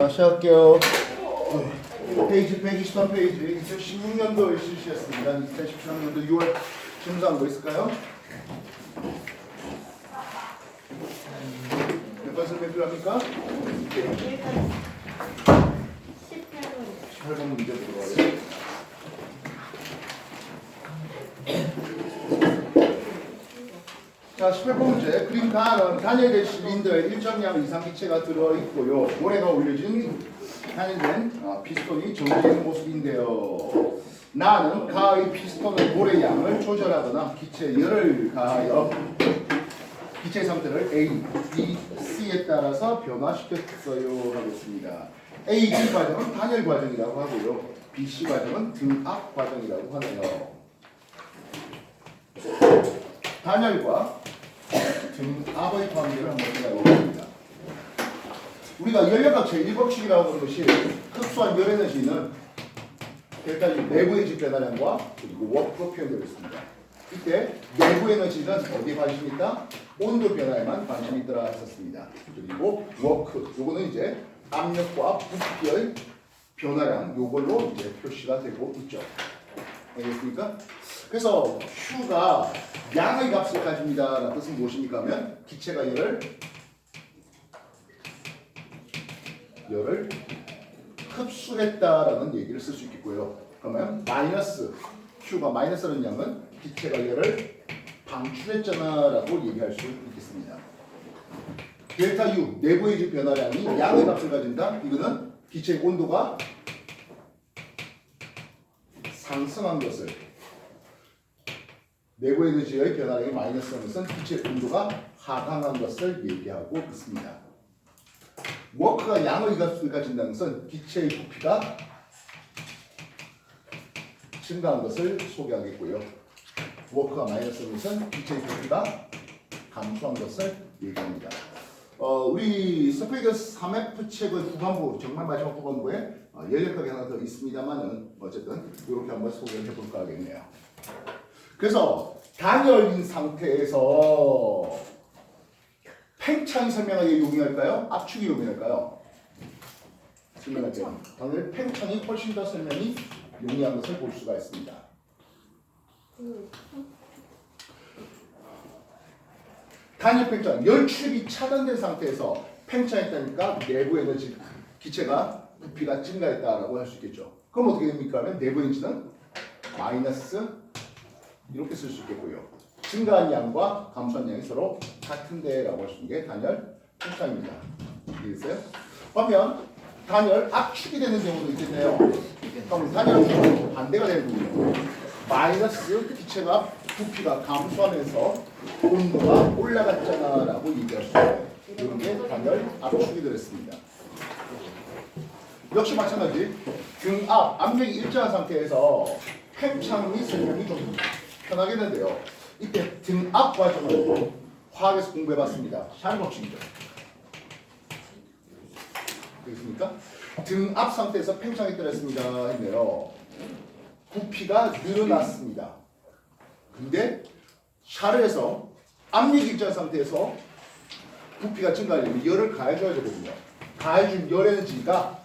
다시 할게요. 페이지 123페이지 2016년도에 실시했습니다. 2013년도 6월 심사한 거 있을까요? 몇 번 설명 필요합니까? 18번 문제 들어가요. 자, 18번 문제. 그림 단열된 실린더에 일정량 이상 기체가 들어있고요. 모래가 올려진 단열된 피스톤이 정지되는 모습인데요. 나는 가의 피스톤의 모래 양을 조절하거나 기체 열을 가하여 기체 상태를 A, B, C에 따라서 변화시켰어요 하겠습니다. A, B 과정은 단열 과정이라고 하고요. B, C 과정은 등압 과정이라고 하네요. 단열과 등압의 관계를 한번 생각해보겠습니다. 우리가 연력학체 1법칙이라고 하는 것이 흡수한 열 에너지는 델타 U 내부의 질 변화량과 그리고 워크로 표현되어 있습니다. 이때 내부 에너지는 어디에 관심이 있다? 온도 변화에만 관심이 있더라 했었습니다. 그리고 워크, 요거는 이제 압력과 부피의 변화량, 요걸로 이제 표시가 되고 있죠. 알겠습니까? 그래서 Q가 양의 값을 가집니다. 라는 뜻은 무엇입니까? 하면 기체가 열을 흡수했다라는 얘기를 쓸 수 있겠고요. 그러면 마이너스 Q가 마이너스라는 양은 기체가 열을 방출했잖아 라고 얘기할 수 있겠습니다. 델타 U 내부의 질 변화량이 양의 값을 가진다. 이거는 기체의 온도가 상승한 것을, 내부 에너지의 변화량이 마이너스한 것은 기체의 온도가 하강한 것을 얘기하고 있습니다. 워크가 양의 값을 가진다는 것은 기체의 부피가 증가한 것을 소개하겠고요. 워크가 마이너스한 것은 기체의 부피가 감소한 것을 얘기합니다. 우리 스페이드 3F 책의 후반부, 정말 마지막 후반부에 연력학이 하나 더 있습니다만은 어쨌든 이렇게 한번 소개를 해볼까 하겠네요. 그래서 단열인 상태에서 팽창이 설명하기에 용이할까요? 압축이 용이할까요? 설명할 때 당연히 팽창이 훨씬 더 설명이 용이한 것을 볼 수가 있습니다. 단열 팽창, 열 출입이 차단된 상태에서 팽창했다니까 내부 에너지 기체가 부피가 증가했다라고 할 수 있겠죠. 그럼 어떻게 됩니까? 하면 내부 에너지는 마이너스 이렇게 쓸 수 있겠고요. 증가한 양과 감소한 양이 서로 같은데라고 할 수 있는 게 단열 팽창입니다. 이해됐어요? 반면 단열 압축이 되는 경우도 있겠네요. 그럼 단열 압축은 반대가 되는 거예요. 마이너스 기체가 부피가 감소하면서 온도가 올라갔잖아 라고 얘기할 수 있어요. 이런 게 단열 압축이 되었습니다. 역시 마찬가지 등압, 압력이 일정한 상태에서 팽창이 설명이 좀 편하겠는데요. 이때 등압 과정을 화학에서 공부해봤습니다. 샤른 법칙이죠. 되겠습니까? 등압 상태에서 팽창이 떨어졌습니다. 했네요. 부피가 늘어났습니다. 근데 샤르에서 압력이 일정한 상태에서 부피가 증가하려면 열을 가해줘야 되거든요. 가해준 열 에너지가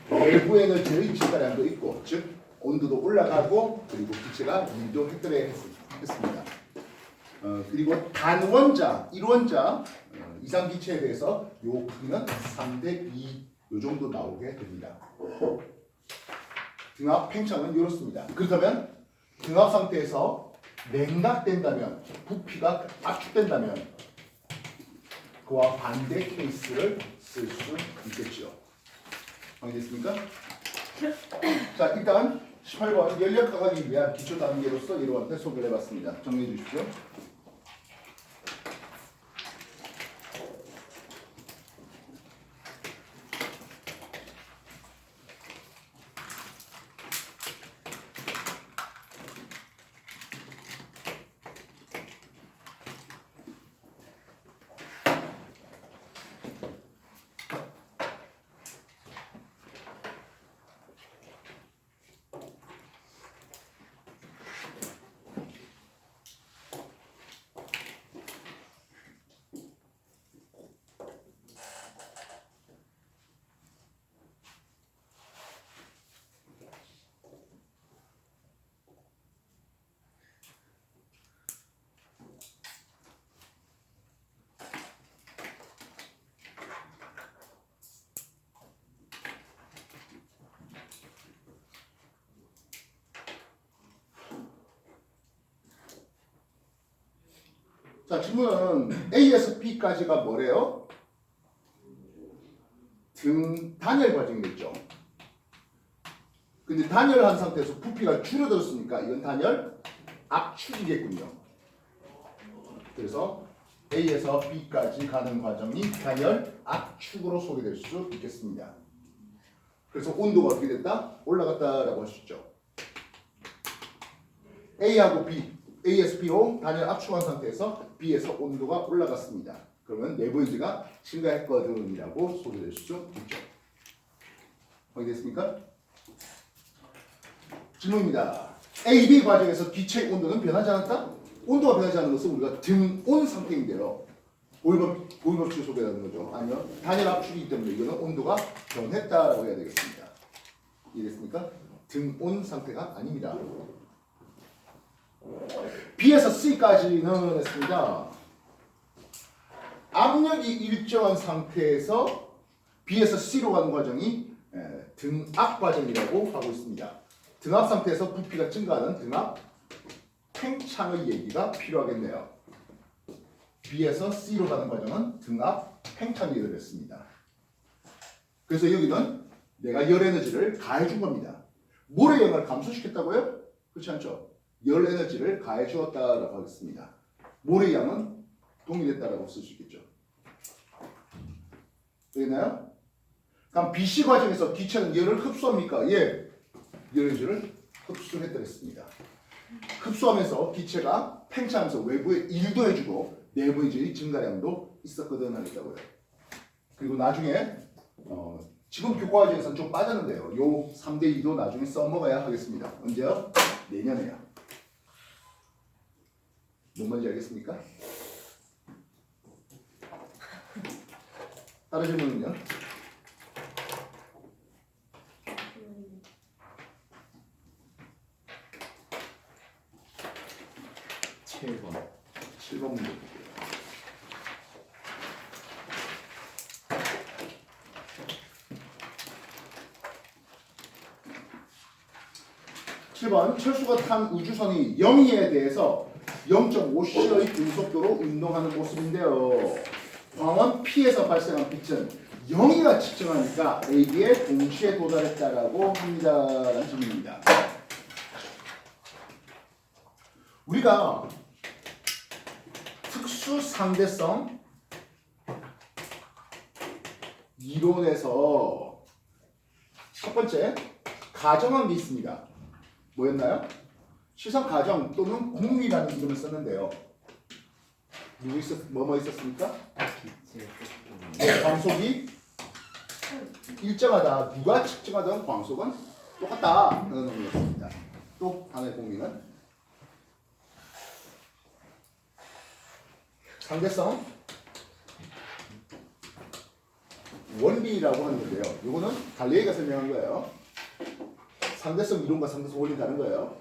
내부 에너지의 증가량도 있고, 즉 온도도 올라가고 그리고 기체가 유도했더래 했습니다. 그리고 단원자, 1원자 이상 기체에 대해서 요 크기는 3대 2 요 정도 나오게 됩니다. 등압 팽창은 이렇습니다. 그렇다면 등압 상태에서 냉각된다면, 부피가 압축된다면 그와 반대 케이스를 쓸 수 있겠죠. 알겠습니까? 자, 일단 18번 연력학하기 위한 기초 단계로서 여러분한테 소개를 해봤습니다. 정리해 주십시오. 자, 질문은 A에서 B까지가 뭐래요? 단열 과정이겠죠. 근데 단열한 상태에서 부피가 줄어들었으니까 이건 단열 압축이겠군요. 그래서 A에서 B까지 가는 과정이 단열 압축으로 소개될 수 있겠습니다. 그래서 온도가 어떻게 됐다? 올라갔다라고 할 수 있죠. A하고 B, A에서 B로 단열 압축한 상태에서 B에서 온도가 올라갔습니다. 그러면 내부 에너지가 증가했거든이라고 소개될 수 있죠. 확인됐습니까? 질문입니다. A, B 과정에서 기체의 온도는 변하지 않았다? 온도가 변하지 않는 것은 우리가 등온 상태인데요. 보이법칙을 소개하는 거죠. 아니면 단열 압축이기 때문에 이거는 온도가 변했다라고 해야 되겠습니다. 이해됐습니까? 등온 상태가 아닙니다. B에서 C까지는 했습니다. 압력이 일정한 상태에서 B에서 C로 가는 과정이 등압 과정이라고 하고 있습니다. 등압 상태에서 부피가 증가하는 등압 팽창의 얘기가 필요하겠네요. B에서 C로 가는 과정은 등압 팽창이 되겠습니다. 그래서 여기는 내가 열 에너지를 가해준 겁니다. 물의 영을 감소시켰다고요? 그렇지 않죠? 열 에너지를 가해 주었다라고 하겠습니다. 물의 양은 동일했다라고 쓸 수 있겠죠. 되겠나요? 그럼 BC 과정에서 기체는 열을 흡수합니까? 예. 열 에너지를 흡수했더랬습니다. 흡수하면서 기체가 팽창하면서 외부에 일도 해주고 내부 에너지 증가량도 있었거든 하겠다고요. 그리고 나중에 지금 교과 과정에서는 좀 빠졌는데요. 요 3대2도 나중에 써먹어야 하겠습니다. 언제요? 내년에요. 뭔 말인지 알겠습니까? 다른 질문은요? 7번 문제 볼게요. 철수가 탄 우주선이 영희에 대해서 0.5C의 분속도로 운동하는 모습인데요. 광원 P에서 발생한 빛은 영희가 측정하니까 A에 동시에 도달했다라고 합니다. 라는 질문입니다. 우리가 특수 상대성 이론에서 첫 번째 가정한 게 있습니다. 뭐였나요? 시선 가정 또는 공리라는 이름을 썼는데요. 뭐뭐 있었습니까? 광속이 일정하다. 누가 측정하던 광속은 똑같다. 라는 놈이었습니다. 또 하나의 공리는 상대성 원리라고 하는 건데요. 이거는 갈레이가 설명한 거예요. 상대성 이론과 상대성 원리는 다른 거예요.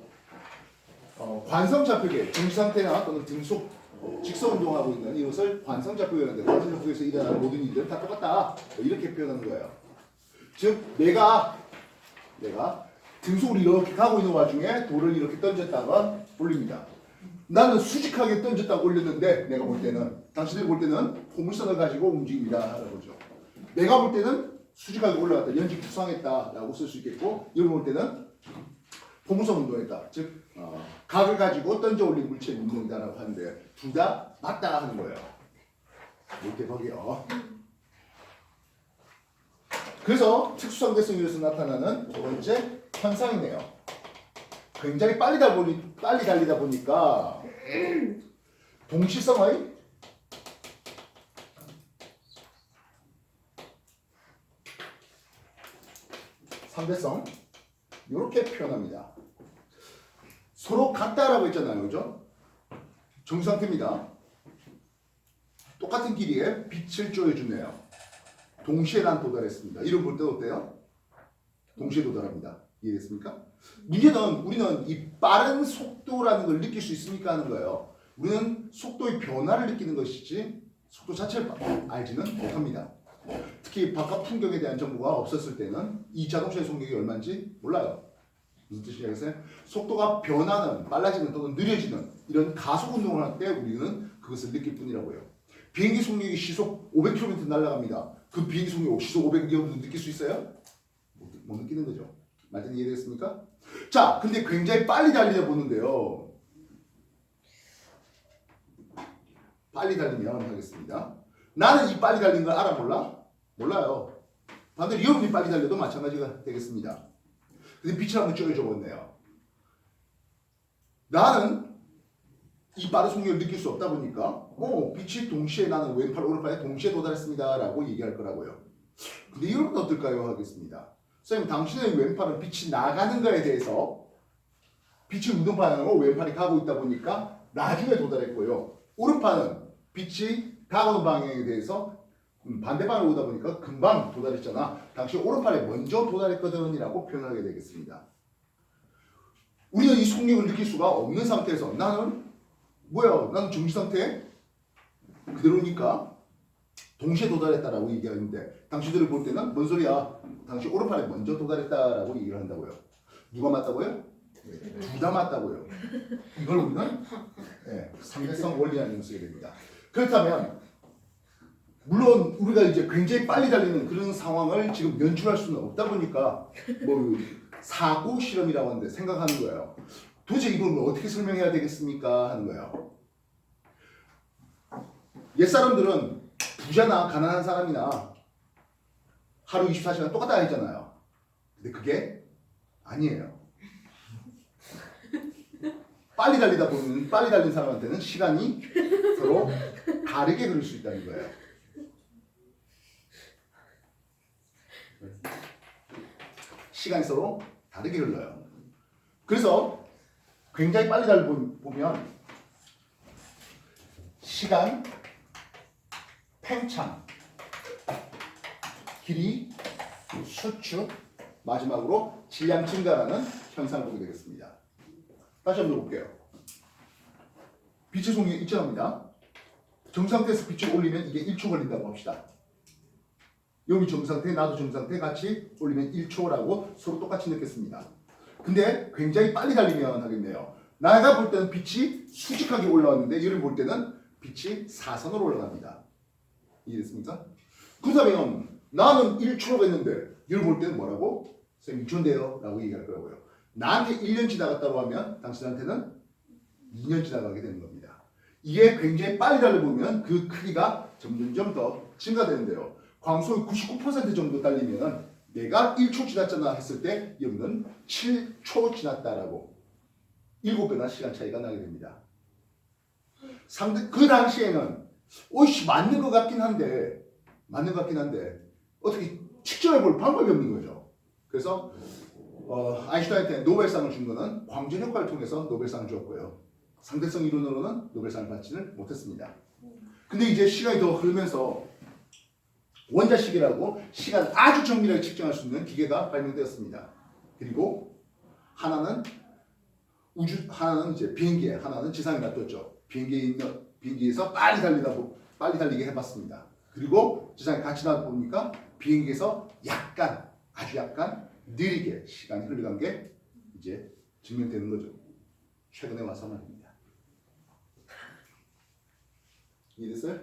관성좌표계, 중지상태나 또는 등속, 직선운동하고 있는 이것을 관성좌표계라는데 관성좌표에서 일어나는 모든 일들은 다 똑같다. 이렇게 표현하는 거예요. 즉 내가 등속을 이렇게 가고 있는 와중에 돌을 이렇게 던졌다가 올립니다. 나는 수직하게 던졌다고 올렸는데 내가 볼 때는 당신들이 볼 때는 포물선을 가지고 움직입니다. 라고 하죠. 내가 볼 때는 수직하게 올라갔다. 연직 추상했다. 라고 쓸 수 있겠고 이걸 볼 때는 포물선 운동했다. 즉 각을 가지고 던져 올린 물체의 운동이다라고 하는데 둘 다 맞다 하는 거예요. 대박이요. 그래서 특수상대성에서 나타나는 두 번째 현상이네요. 굉장히 빨리 달리다 보니까 동시성의 상대성 이렇게 표현합니다. 서로 같다라고 했잖아요. 그죠? 정상태입니다. 똑같은 길이에 빛을 쪼여주네요. 동시에 난 도달했습니다. 이런 볼 때 어때요? 동시에 도달합니다. 이해됐습니까? 문제는 우리는 이 빠른 속도라는 걸 느낄 수 있습니까 하는 거예요. 우리는 속도의 변화를 느끼는 것이지 속도 자체를 알지는 못합니다. 특히 바깥 풍경에 대한 정보가 없었을 때는 이 자동차의 속력이 얼마인지 몰라요. 무슨 뜻인지 알겠어요? 속도가 변하는, 빨라지는 또는 느려지는 이런 가속 운동을 할 때 우리는 그것을 느낄 뿐이라고요. 비행기 속력이 시속 500km 날아갑니다. 그 비행기 속력 시속 500km 느낄 수 있어요? 못 느끼는 거죠. 맞은 이해되겠습니까? 자, 근데 굉장히 빨리 달리다 보는데요. 빨리 달리면 하겠습니다. 나는 이 빨리 달리는 걸 알아 몰라? 몰라요. 반대로 여러분이 빨리 달려도 마찬가지가 되겠습니다. 근데 빛을 한번 쪼여줘봤네요. 나는 이 빠른 속력을 느낄 수 없다 보니까 빛이 동시에 나는 왼팔 오른팔에 동시에 도달했습니다 라고 얘기할 거라고요. 근데 여러분 어떨까요? 하겠습니다. 선생님 당신의 왼팔은 빛이 나가는 거에 대해서 빛이 운동 방향으로 왼팔이 가고 있다 보니까 나중에 도달했고요. 오른팔은 빛이 가는 방향에 대해서 반대 방향으로 오다 보니까 금방 도달했잖아. 당시 오른팔에 먼저 도달했거든 이라고 표현하게 되겠습니다. 우리는 이 속력을 느낄 수가 없는 상태에서 나는 정지 상태 그대로니까 동시에 도달했다라고 얘기하는데 당신들을 볼 때는 뭔 소리야? 당시 오른팔에 먼저 도달했다라고 얘기를 한다고요. 누가 맞다고요? 둘 다 맞다고요. 이걸 우리는 상대성 원리라는 쓰게 됩니다. 그렇다면 물론 우리가 이제 굉장히 빨리 달리는 그런 상황을 지금 연출할 수는 없다 보니까 사고 실험이라고 하는데 생각하는 거예요. 도대체 이걸 어떻게 설명해야 되겠습니까? 하는 거예요. 옛사람들은 부자나 가난한 사람이나 하루 24시간 똑같다 했잖아요. 근데 그게 아니에요. 빨리 달린 사람한테는 시간이 서로 다르게 흐를 수 있다는 거예요. 시간이 서로 다르게 흘러요. 그래서 굉장히 빨리 달리보면 시간, 팽창, 길이, 수축, 마지막으로 질량 증가라는 현상을 보게 되겠습니다. 다시 한번 볼게요. 빛의 속력이 일정합니다. 정상태에서 빛을 올리면 이게 1초 걸린다고 합시다. 여기 정상태, 나도 정상태 같이 올리면 1초라고 서로 똑같이 느꼈습니다. 근데 굉장히 빨리 달리면 하겠네요. 내가 볼 때는 빛이 수직하게 올라왔는데 얘를 볼 때는 빛이 사선으로 올라갑니다. 이해됐습니까? 그렇다면 나는 1초라고 했는데 얘를 볼 때는 뭐라고? 선생님 2초인데요 라고 얘기할 거라고요. 나한테 1년 지나갔다고 하면 당신한테는 2년 지나가게 되는 겁니다. 이게 굉장히 빨리 달려보면 그 크기가 점점 더 증가되는데요. 광속이 99% 정도 달리면 내가 1초 지났잖아 했을 때 여러분은 7초 지났다라고 7배나 시간 차이가 나게 됩니다. 그 당시에는 맞는 것 같긴 한데 어떻게 측정해 볼 방법이 없는 거죠. 그래서 아인슈타인한테 노벨상을 준 거는 광전 효과를 통해서 노벨상을 줬고요. 상대성 이론으로는 노벨상을 받지는 못했습니다. 근데 이제 시간이 더 흐르면서 원자식이라고 시간을 아주 정밀하게 측정할 수 있는 기계가 발명되었습니다. 그리고 하나는 이제 비행기에, 하나는 지상에 놔뒀죠. 비행기에서 빨리 달리게 해봤습니다. 그리고 지상에 같이 놔보니까 비행기에서 아주 약간 느리게 시간이 흘러간 게 이제 증명되는 거죠. 최근에 와서 말입니다. 이해됐어요?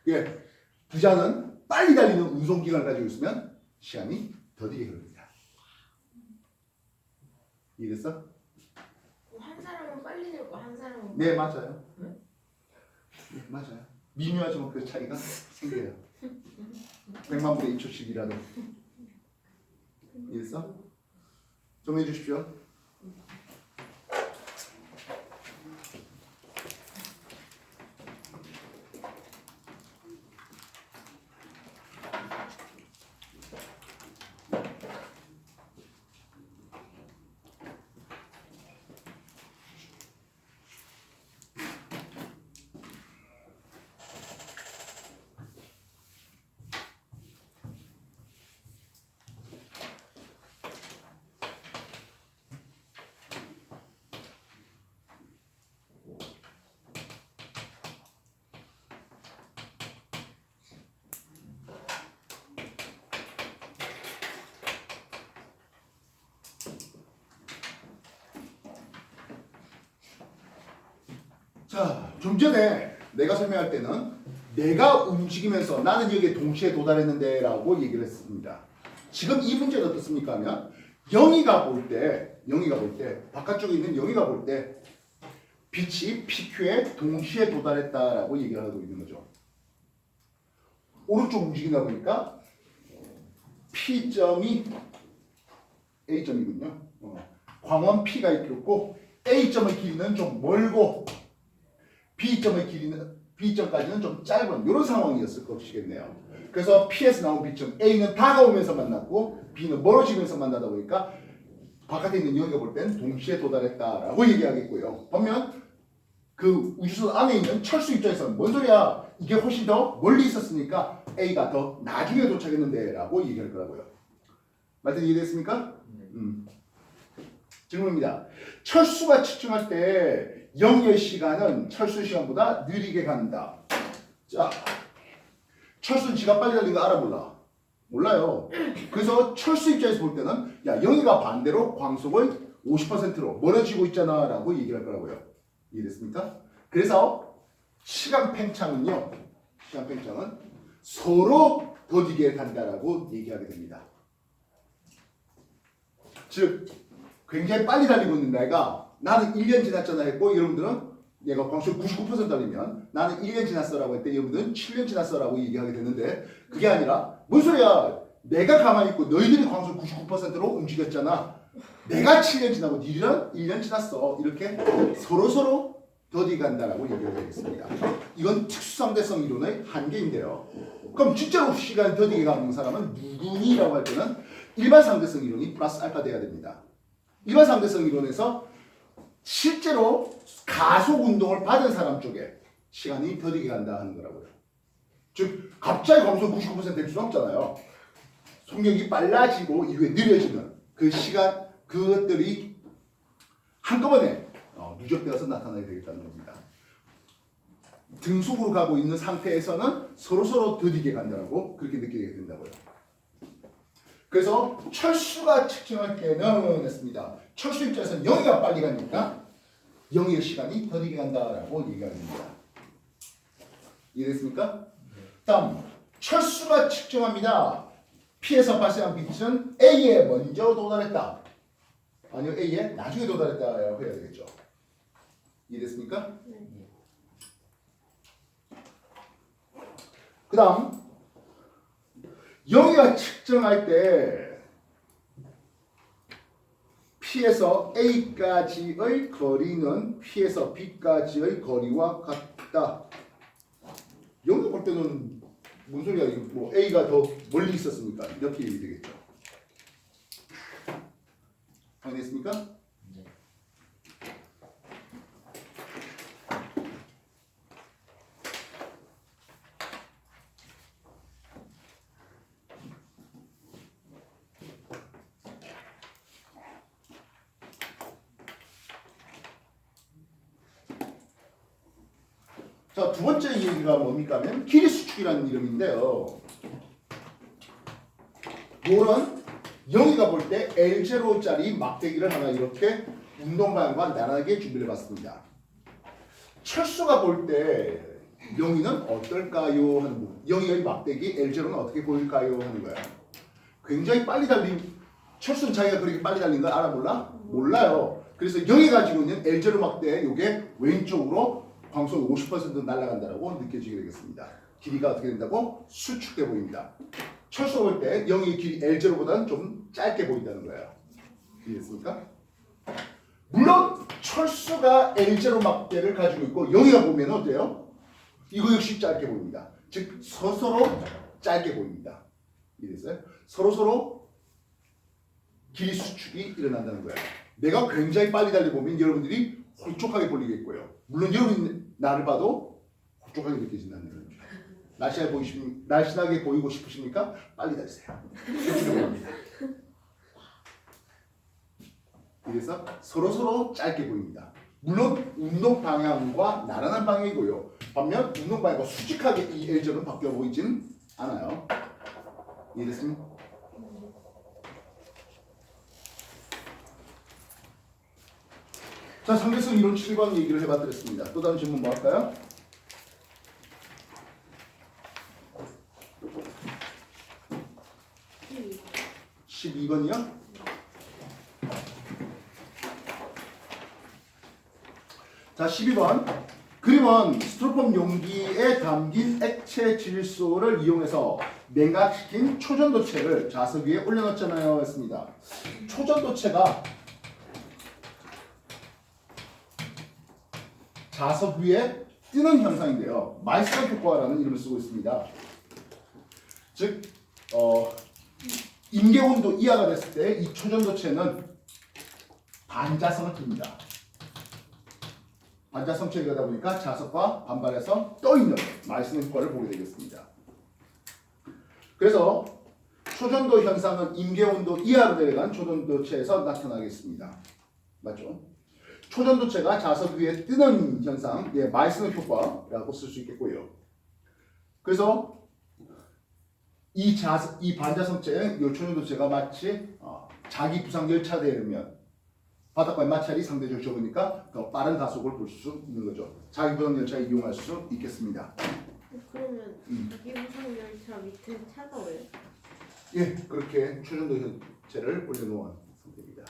예, 부자는 빨리 달리는 운송기관을 가지고 있으면 시간이 더디게 흐릅니다. 이해됐어? 한 사람은 빨리 들고 한 사람은 네, 맞아요. 네, 맞아요. 미묘하지만 그 차이가 생겨요. 100만 분의 2초씩이라도. 이해됐어? 정리해 주십시오. 자, 좀 전에 내가 설명할 때는 내가 움직이면서 나는 여기에 동시에 도달했는데 라고 얘기를 했습니다. 지금 이 문제는 어떻습니까 하면 영희가 볼 때 바깥쪽에 있는 영희가 볼 때 빛이 PQ에 동시에 도달했다라고 얘기를 하고 있는 거죠. 오른쪽 움직이다 보니까 P점이 A점이군요. 광원 P가 있고 A점의 길이는 좀 멀고 B점의 길이는 B점까지는 좀 짧은 이런 상황이었을 것이겠네요. 그래서 P에서 나온 B점 A는 다가오면서 만났고 B는 멀어지면서 만나다 보니까 바깥에 있는 영희가 볼 땐 동시에 도달했다라고 얘기하겠고요. 반면 그 우주선 안에 있는 철수 입장에서는 뭔 소리야? 이게 훨씬 더 멀리 있었으니까 A가 더 나중에 도착했는데 라고 얘기할 거라고요. 말씀 이해됐습니까? 질문입니다. 철수가 측정할 때 영의 시간은 철수 시간보다 느리게 간다. 자, 철수는 지가 빨리 달린 거 알아 몰라? 몰라요. 그래서 철수 입장에서 볼 때는 야 영희가 반대로 광속을 50%로 멀어지고 있잖아 라고 얘기할 거라고요. 이해됐습니까? 그래서 시간 팽창은요. 시간 팽창은 서로 더디게 간다라고 얘기하게 됩니다. 즉 굉장히 빨리 달리고 있는 애가 나는 1년 지났잖아 했고 여러분들은 얘가 광속 99% 달리면 나는 1년 지났어라고 했대 여러분들은 7년 지났어라고 얘기하게 되는데 그게 아니라 뭔 소리야 내가 가만히 있고 너희들이 광속 99%로 움직였잖아 내가 7년 지나고 니들은 1년 지났어 이렇게 서로 더디 간다라고 얘기를 하겠습니다. 이건 특수상대성 이론의 한계인데요. 그럼 진짜로 시간이 더디게 가는 사람은 누구니라고 할 때는 일반 상대성 이론이 플러스 알파 돼야 됩니다. 일반 상대성 이론에서 실제로 가속 운동을 받은 사람 쪽에 시간이 더디게 간다 하는 거라고요. 즉 갑자기 광속 99%될 수는 없잖아요. 속력이 빨라지고 이후에 느려지는 그 시간 그것들이 한꺼번에 누적되어서 나타나게 되겠다는 겁니다. 등속으로 가고 있는 상태에서는 서로 더디게 간다고 그렇게 느끼게 된다고요. 그래서 철수가 측정할 때는 했습니다. 철수 입장에서는 영희가 빨리 가니까 영희의 시간이 더디게 간다라고 얘기가 됩니다. 이해됐습니까? 다음 철수가 측정합니다. P에서 발생한 빛은 A에 먼저 도달했다. 아니요 A에 나중에 도달했다라고 해야 되겠죠. 이해됐습니까? 그 다음 영희가 측정할 때 P에서 A까지의 거리는 P에서 B까지의 거리와 같다. 영희 볼 때는 뭔 소리야? 뭐 A가 더 멀리 있었으니까 이렇게 얘기 되겠죠. 확인했습니까? 네. 자, 두 번째 얘기가 뭡니까 하면 길이 수축이라는 이름인데요. 요런 영희가 볼 때 L0짜리 막대기를 하나 이렇게 운동 방향과 나란하게 준비를 해봤습니다. 철수가 볼 때 영희는 어떨까요? 하는 부분. 영희의 막대기 L0는 어떻게 보일까요? 하는 거예요. 굉장히 빨리 달린 철수는 자기가 그렇게 빨리 달린 걸 알아 몰라? 몰라요. 그래서 영희 가지고 있는 L0 막대 요게 왼쪽으로 광속 50% 날아간다라고 느껴지게 되겠습니다. 길이가 어떻게 된다고? 수축돼 보입니다. 철수가 볼 때 영희의 길이 L0보다는 좀 짧게 보인다는 거예요. 이해했습니까? 물론 철수가 L0 막대를 가지고 있고 영희가 보면 어때요? 이거 역시 짧게 보입니다. 즉 서로 짧게 보입니다. 이해됐어요? 서로 길이 수축이 일어난다는 거예요. 내가 굉장히 빨리 달려보면 여러분들이 홀쭉하게 보이겠고요. 물론 여러분이 나를 봐도 홀쭉하게 느껴진다는 거예요. 날씬하게 보이고 싶으십니까? 빨리 달리세요. 그래서 서로 짧게 보입니다. 물론 운동 방향과 나란한 방향이고요. 반면 운동 방향과 수직하게 이 L절은 바뀌어 보이지는 않아요. 이해됐습니까? 자, 상대성 이론 7번 얘기를 해봐드렸습니다. 또 다른 질문 뭐 할까요? 12번이요? 자, 12번. 그림은 스티로폼 용기에 담긴 액체 질소를 이용해서 냉각시킨 초전도체를 자석 위에 올려놓잖아요. 했습니다. 초전도체가 자석 위에 뜨는 현상인데요. 마이스터 효과라는 이름을 쓰고 있습니다. 즉, 임계온도 이하가 됐을 때 이 초전도체는 반자성을 띱니다. 반자성 체계다 보니까 자석과 반발해서 떠있는 마이스너 효과를 보게 되겠습니다. 그래서 초전도 현상은 임계온도 이하로 내려간 초전도체에서 나타나겠습니다. 맞죠? 초전도체가 자석 위에 뜨는 현상, 예, 마이스너 효과라고 쓸 수 있겠고요. 그래서 이 반자성체, 이 초전도체가 마치 자기 부상 열차되면 바닷가의 마찰이 상대적으로 적으니까 더 빠른 가속을 볼 수 있는 거죠. 자기 부상 열차를 이용할 수 있겠습니다. 그러면 자기 부상 열차 밑에 차가 왜? 예, 그렇게 초전도 현체를 올려놓은 상태입니다.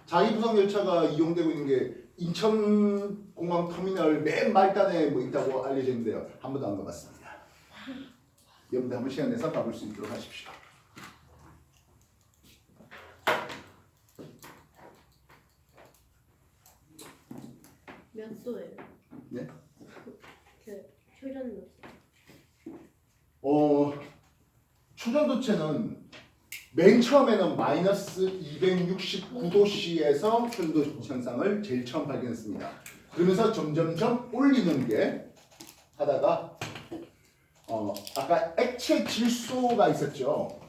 자기 부상 열차가 이용되고 있는 게 인천공항 터미널 맨 말단에 뭐 있다고 알려져 있는데요. 한 번도 안 가봤습니다. 여러분들 한번 시간 내서 가볼 수 있도록 하십시오. 몇 도예요? 네? 그 초전도. 초전도체는 맨 처음에는 마이너스 269도씨에서 초전도 현상을 제일 처음 발견했습니다. 그러면서 점점점 올리는 게 하다가 아까 액체 질소가 있었죠.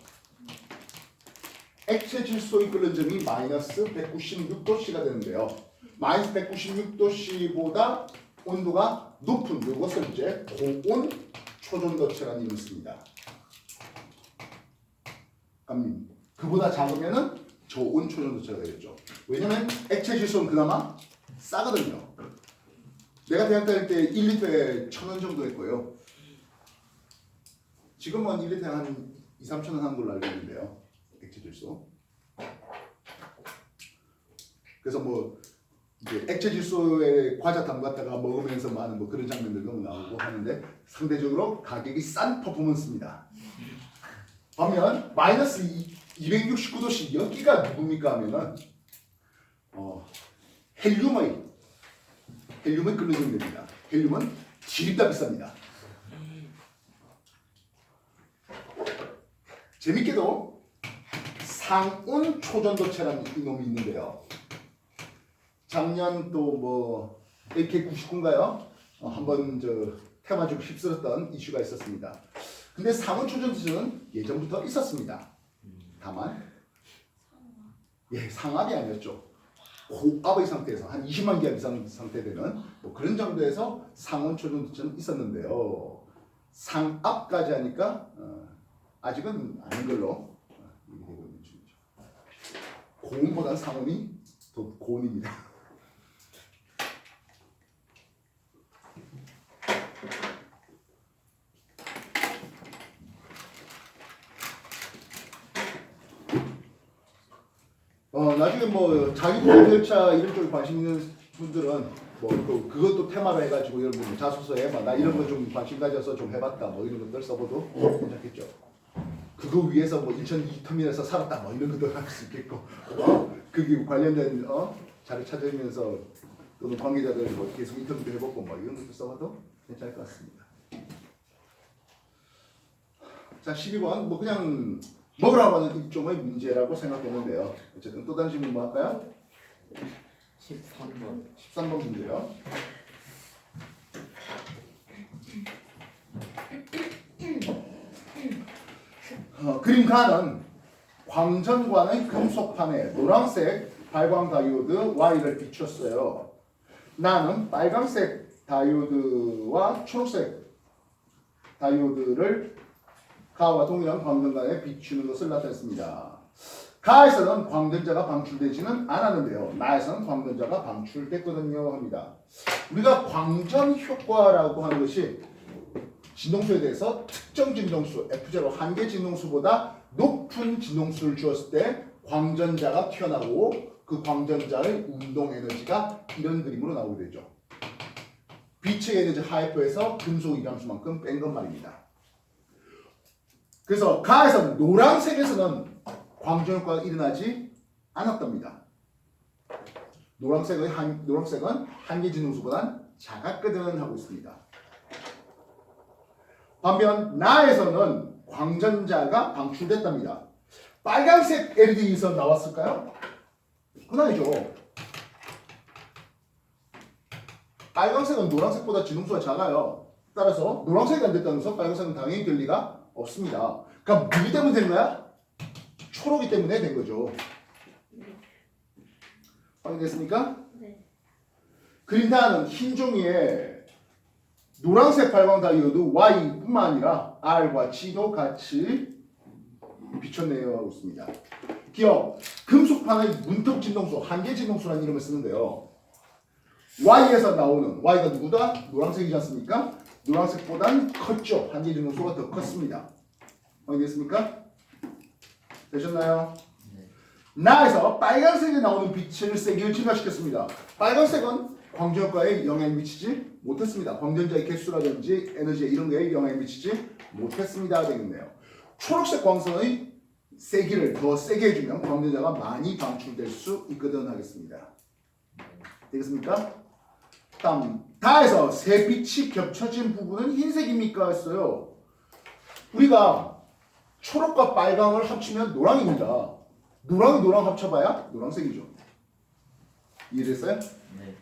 액체 질소의 끓는 점이 마이너스 196도씨가 되는데요. 마이너스 196도씨보다 온도가 높은 이것을 이제 고온 초전도체라는 이름을 씁니다. 그보다 작으면은 저온 초전도체가 되겠죠. 왜냐면 액체 질소는 그나마 싸거든요. 내가 대학 다닐 때 1리터에 1,000원 정도 했고요. 지금은 1리터에 한 2, 3,000원 하는 걸로 알고 있는데요. 액체 질소. 그래서 뭐 이제 액체 질소에 과자 담갔다가 먹으면서 많은 뭐 그런 장면들도 나오고 하는데 상대적으로 가격이 싼 퍼포먼스입니다. 반면 마이너스 269도씨 여기가 누굽니까 하면은 헬륨의 끓는 점입니다. 헬륨은 지립다 비쌉니다. 재밌게도 상온 초전도체라는 이놈이 있는데요. 작년 또 뭐 AK99인가요? 한번 저 테마주로 휩쓸었던 이슈가 있었습니다. 근데 상온 초전도체는 예전부터 있었습니다. 다만 상압이 아니었죠. 고압의 상태에서 한 20만 기압 이상 상태 되는 뭐 그런 정도에서 상온 초전도체는 있었는데요. 상압까지 하니까 아직은 아닌 걸로 얘기되고 있는 중이죠. 고온보다 상온이 더 고온입니다. 나중에 뭐 자기 부상 열차 이런 쪽에 관심 있는 분들은 뭐 그것도 테마로 해가지고 여러분 자소서에 나 이런 거 좀 관심 가져서 좀 해봤다 뭐 이런 것들 써봐도 괜찮겠죠. 그거 위해서 뭐 인천 2터미널에서 살았다 뭐 이런 것도 할 수 있겠고 그게 관련된 자료 찾으면서 또는 관계자들 뭐 계속 인터뷰도 해보고 뭐 이런 것도 써봐도 괜찮을 것 같습니다. 자 12번 뭐 그냥 먹으라고 하는 일종의 문제라고 생각했는데요. 어쨌든 또 다른 질문 뭐 할까요? 13번 문제요. 그림 가는 광전관의 금속판에 노란색 발광 다이오드 Y를 비췄어요. 나는 빨간색 다이오드와 초록색 다이오드를 가와 동일한 광전관에 비추는 것을 나타냈습니다. 가에서는 광전자가 방출되지는 않았는데요. 나에서는 광전자가 방출됐거든요 합니다. 우리가 광전 효과라고 하는 것이 진동수에 대해서 특정 진동수 F0 한계 진동수보다 높은 진동수를 주었을 때 광전자가 튀어나오고 그 광전자의 운동 에너지가 이런 그림으로 나오게 되죠. 빛의 에너지 하이퍼에서 금속 이감수만큼 뺀 것 말입니다. 그래서 가에서 노란색에서는 광전효과가 일어나지 않았답니다. 노란색은 한계진동수보단 작았거든 하고 있습니다. 반면 나에서는 광전자가 방출됐답니다. 빨간색 LED에서 나왔을까요? 그건 아니죠. 빨간색은 노란색보다 진동수가 작아요. 따라서 노란색이 안 됐다는 것은 빨간색은 당연히 될 리가 없습니다. 그러니까 뭐기 때문에 된 거야? 초록이 때문에 된 거죠. 확인됐습니까? 네. 그린다는 흰 종이에 노란색 발광 다이오드 Y뿐만 아니라 R과 G도 같이 비춰내어 하고 있습니다. 기억, 금속판의 문턱 진동수, 한계 진동수라는 이름을 쓰는데요. Y에서 나오는 Y가 누구다? 노란색이지 않습니까? 노란색보단 컸죠. 한계 진동수가 더 컸습니다. 확인됐습니까? 되셨나요? 나에서 빨간색에 나오는 빛을 세기를 증가시켰습니다. 빨간색은 광전효과에 영향을 미치지 못했습니다. 광전자의 개수라든지 에너지 이런 거에 영향을 미치지 못했습니다. 되겠네요. 초록색 광선의 세기를 더 세게 해주면 광전자가 많이 방출될 수 있거든 하겠습니다. 되겠습니까? 다음, 다에서 세 빛이 겹쳐진 부분은 흰색입니까? 했어요. 우리가 초록과 빨강을 합치면 노랑입니다. 노랑이 노랑 합쳐봐야 노란색이죠. 이해됐어요? 네.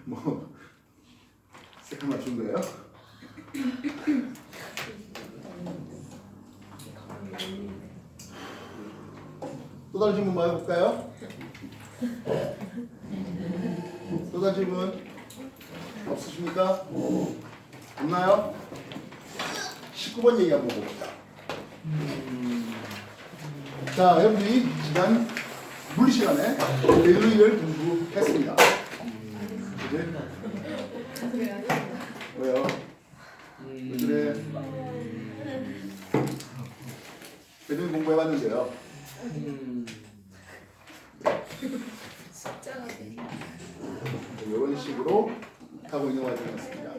뭐 색깔 맞춘 거예요? 또 다른 질문 뭐 해볼까요? 또 다른 질문 없으십니까? 없나요? 19번 얘기 한번 봅시다. 자, 여러분이 지난 물리 시간에 밸류를 공부했습니다. 그치? 왜요? 왜 그래? 밸류 공부해봤는데요. 숫자가 되게 이런 식으로 하고 있는 과정이었습니다.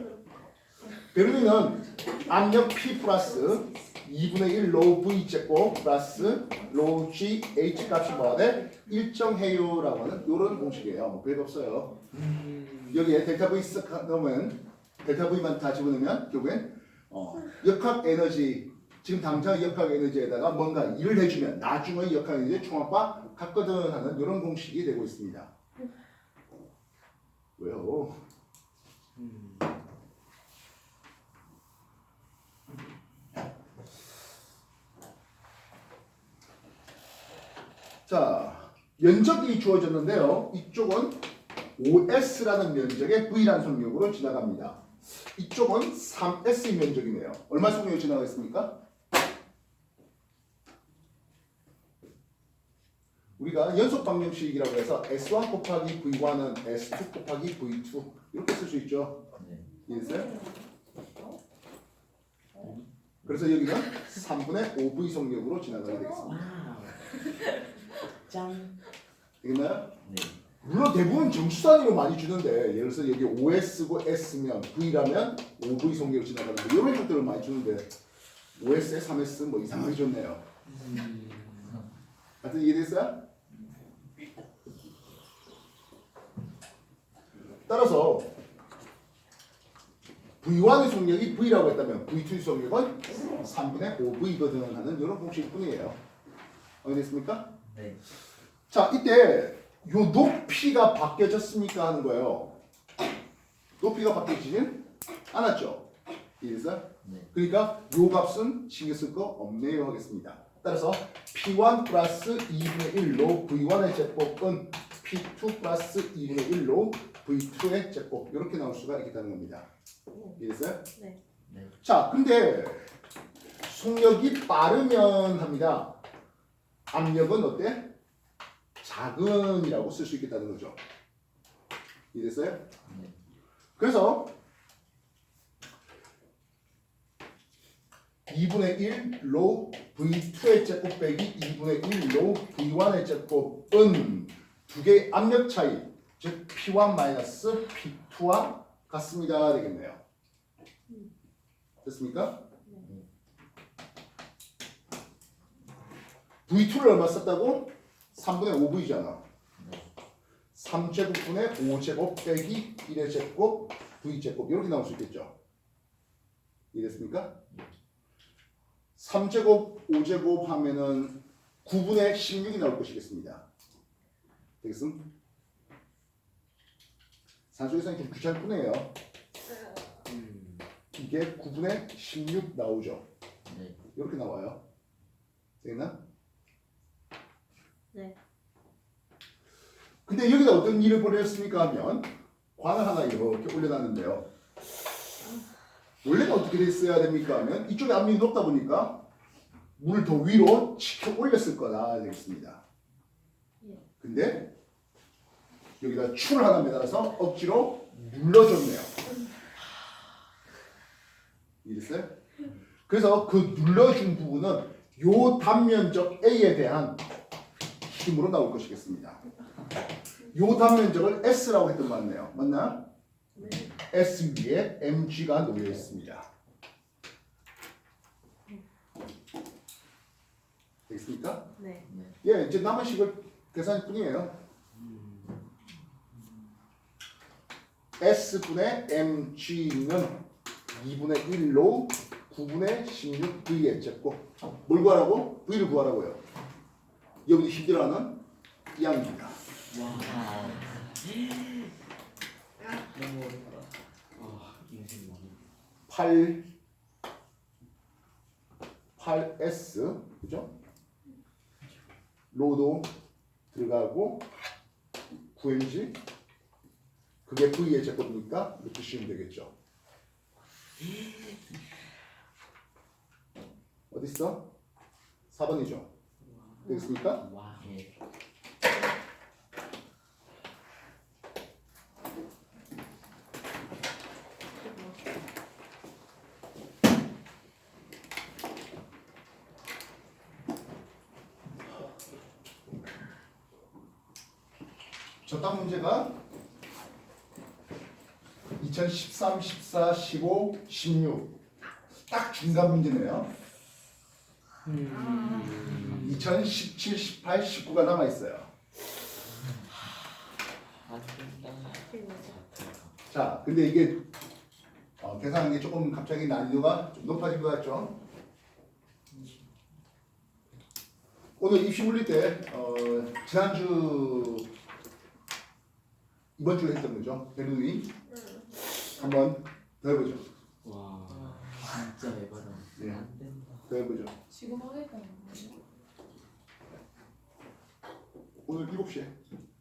베르닌은 압력 P 플러스 2분의 1 로우 V 제곱 플러스 로우 G H 값이 뭐하되 일정해요라고 하는 이런 공식이에요. 뭐 별거 없어요. 여기에 델타 V 쓱 넣으면 델타 V만 다 집어넣으면 결국엔 역학 에너지 지금 당장 역학 에너지에다가 뭔가 일을 해주면 나중의 역학 에너지의 총합과 같거든 하는 이런 공식이 되고 있습니다. 왜요? 자, 면적이 주어졌는데요. 이쪽은 OS라는 면적의 V라는 속력으로 지나갑니다. 이쪽은 3S의 면적이네요. 얼마 속력으로 지나가겠습니까? 우리가 연속 방정식이라고 해서 S1 곱하기 V1은 S2 곱하기 V2 이렇게 쓸 수 있죠. 이해했어요? 그래서 여기는 3분의 5V 속력으로 지나가게 되겠습니다. 짱. 되겠나요? 네. 물론 대부분 정수 단위로 많이 주는데 예를 들어서 여기 OS고 S면 V라면 5V 속력으로 지나가는데 이런 것들을 많이 주는데 OS에 3S 뭐 이상하게 줬네요. 하여튼 이해됐어요? 따라서 V1의 속력이 V라고 했다면 V2의 속력은 3분의 5V거든 하는 이런 공식 뿐이에요. 알겠습니까? 네. 자, 이때 요 높이가 바뀌어졌습니까 하는 거예요. 높이가 바뀌어지진 않았죠. 이해됐어요? 네. 그러니까 요 값은 신경 쓸 거 없네요 하겠습니다. 따라서 P1 플러스 2분의 1로 V1의 제곱은 P2 플러스 2분의 1로 V2의 제곱 이렇게 나올 수가 있다는 겁니다. 이해됐어요? 네. 네. 자, 근데 속력이 빠르면 합니다. 압력은 어때? 작은이라고 쓸 수 있겠다는 거죠. 이해됐어요? 네. 그래서 2분의 1로 V2의 제곱 빼기 2분의 1로 V1의 제곱은 두 개의 압력 차이, 즉 P1 마이너스 P2와 같습니다. 되겠네요. 됐습니까? V2를 얼마 썼다고? 3분의 5V잖아. 3제곱분의 5제곱 빼기 1의 제곱 V제곱 이렇게 나올 수 있겠죠. 이해됐습니까? 3제곱 5제곱 하면은 9분의 16이 나올 것이겠습니다. 되겠음? 산수계산이 좀 귀찮을 뿐이에요. 이게 9분의 16 나오죠. 네. 이렇게 나와요. 되겠나? 네. 근데 여기다 어떤 일을 벌였습니까 하면 관을 하나 이렇게 올려놨는데요. 원래는 어떻게 됐어야 됩니까 하면 이쪽에 압력이 높다 보니까 물을 더 위로 치켜 올렸을 거다 되겠습니다. 근데 여기다 줄을 하나 매달아서 억지로 눌러줬네요. 이해됐어요? 그래서 그 눌러준 부분은 요 단면적 A에 대한 힘으로 나올 것이겠습니다. 요 단면적을 S라고 했던 거 맞네요. 맞나? 네. S 위에 mg가 놓여 있습니다. 되겠습니까? 네. 예, 이제 남은 식을 계산할 뿐이에요. S분의 mg는 2분의 1로 9분의 16v의 제곱. 뭘 구하라고? v를 구하라고요. 여러분이 힘들어하는 이 양입니다. 와. 너무 어렵다. 아, 인생 많이. 8s 그죠? 로도 들어가고 9mg 그게 v의 제곱이니까 이렇게 쓰시면 되겠죠. 어디 있어? 4번이죠. 되겠습니까? 와. 예. 저딱 문제가 2013, 14, 15, 16 딱 중간 문제네요. 2017, 18, 19가 남아 있어요. 아쉽다. 자, 근데 이게 계산하는 게 조금 갑자기 난이도가 좀 높아진 것 같죠? 오늘 입시 물릴 때 지난주 이번 주에 했던 거죠. 베르누이 한번 더 해보죠. 와. 진짜 에바다. 네. 안 된다. 더 해보죠. 지금 하겠다는 거예요? 오늘 7시에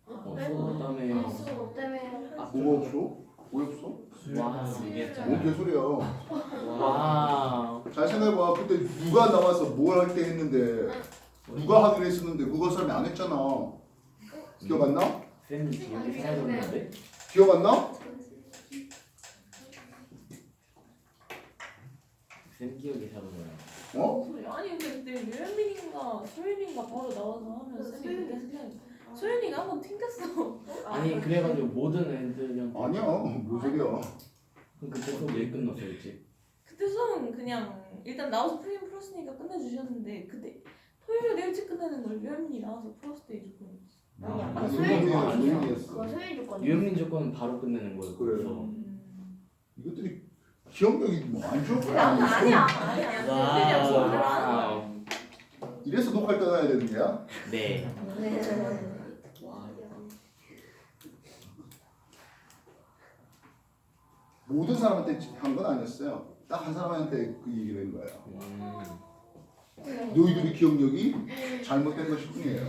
그다음에 수업 때문에 뭐가 없어? 왜 없어? 와. 뭔 개소리야. 와. 잘 생각해봐. 그때 누가 나와서 뭘 할 때 했는데 누가 하기로 했었는데 그거 사람이 안 했잖아. 기억 안 나? 쌤이 기억이 사라졌는데? 기억 안 나? 쌤 기억이 사라져요. 어? 소리 아니 근데 유현민인가 소윤인가 바로 나와서 하면 쌤이 그렇게 생각해. 소윤이가 한번 튕겼어. 아니 그래가지고 모든 애들한테. 아니야. 뭔 소리야. 그럼 그때 수업 왜 끝났었지? 그때 수업은 그냥 일단 나와서 풀었으니까 끝내주셨는데 그때 토요일에 일찍 끝내는 걸 유현민이 나와서 풀었을 때 조금. 아니야. 아, 소연이가 소연이었어. 그거 소연 조건. 유현민 조건은 바로 끝내는 거예요. 그래. 그래서. 이것들이 기억력이 뭐 안 좋은 거야. 아니야. 와. 와. 이래서 녹화를 떠나야 되는 거야? 네. 네. 와. 모든 사람한테 한 건 아니었어요. 딱 한 사람한테 그 얘기를 한 거예요. 너희들의 기억력이 잘못된 것일 뿐이에요.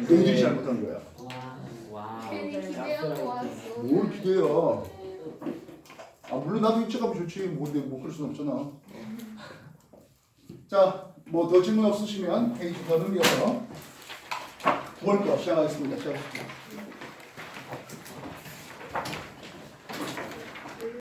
너희들이 잘못한 거야. 와. 괜히 기대하고 왔어. 뭘 기대야. 아 물론 나도 일체감이 좋지. 뭔데 뭐 그럴 수는 없잖아. 자, 뭐 더 질문 없으시면 페이지 더 넘겨서 9월 거 시작하겠습니다. 시작하겠습니다.